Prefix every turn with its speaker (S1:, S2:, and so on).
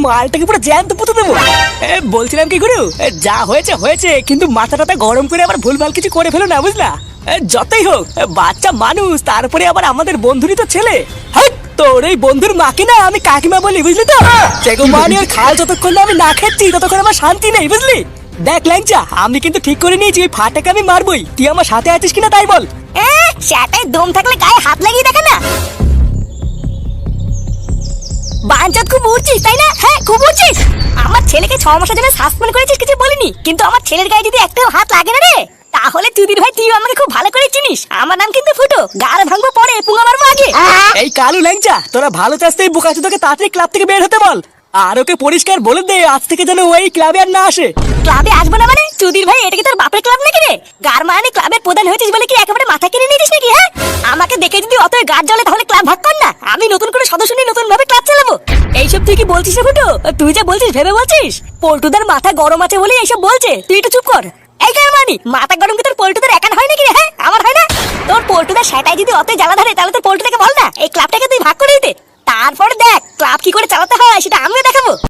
S1: মালটাকে পুরো জ্যান্ত পুঁতে দেবো। বলছিলাম কি গুরু, যা হয়েছে হয়েছে, কিন্তু মাথাটা গরম করে আবার ভুলভাল কিছু করে ফেলো না, বুঝলা? যতই হোক বাচ্চা মানুষ, তারপরে আবার আমাদের বন্ধুরই তো ছেলে। হ্যাঁ, তোর এই বন্ধুর মাকে না আমি কাকিমা বলি, বুঝলি তো? সেগো মানে ওর খাল যতক্ষণ না আমি না খাচ্ছি ততক্ষণ আমার শান্তি নেই, বুঝলি? দেখ ল্যাংচা, আমি কিন্তু ঠিক করে নিয়েছি ওই ফাটাকে আমি মারবই। তুই আমার সাথে আছিস কিনা তাই বল।
S2: সেটাই দম থাকলে গায়ে হাত লাগিয়ে দেখে না। বাঞ্চত খুব উঠছিস তাই না? হ্যাঁ খুব উঠছিস। আমার ছেলেকে 6 মাসের জন্য সাসপেন্ড করেছিস, কিছু বলিনি, কিন্তু আমার ছেলের গায়ে যদি একটাও হাত লাগে না রে, তাহলে চুদির ভাই তুই আমাকে খুব ভালো করে চিনিস। আমার নাম কিন্তু ফুটো, গাড় ভাঙবো পরে, পুঙ্গা মারবো আগে।
S1: এই কালু ল্যাংচা, তোরা ভালো চাস এই বোকাচোদাকে তাড়াতাড়ি ক্লাব থেকে বের হতে বল। আর ওকে পরিষ্কার বলে দে আজ থেকে যেন ওই ক্লাবে আর না আসে।
S2: ক্লাবে আসবো না মানে? চুদির ভাই এটা কি তোর বাপের ক্লাব নাকি রে? গার মানে ক্লাবের প্রধান হয়েছিস বলে কি একেবারে মাথা কিনে নিয়েছিস নাকি? হ্যাঁ, আমাকে দেখে যদি অতই গাড় জ্বলে তাহলে ক্লাব ভাগ কর না, আমি নতুন করে সদস্য নিয়ে নতুন ভাবে ক্লাব চালাবো। এইসব তুই কি বলছিস রে ফুটো? তুই যা বলছিস ভেবে বলছিস? পল্টুদার মাথা গরম আছে বলে এইসব বলছে, তুই একটু চুপ কর। এই কার মানি মাথা গরম কি তোর পল্টুদার একার হয় নাকি রে? হ্যাঁ, আমার হয় না? তোর পল্টুদার সেটাই যদি অতই জ্বালা ধরে তাহলে তোর পল্টুদাকে বল না এই ক্লাবটাকে তুই ভাগ করে দিতে। তারপরে দেখ ক্লাব কি করে চালাতে হয় সেটা আমিও দেখাবো।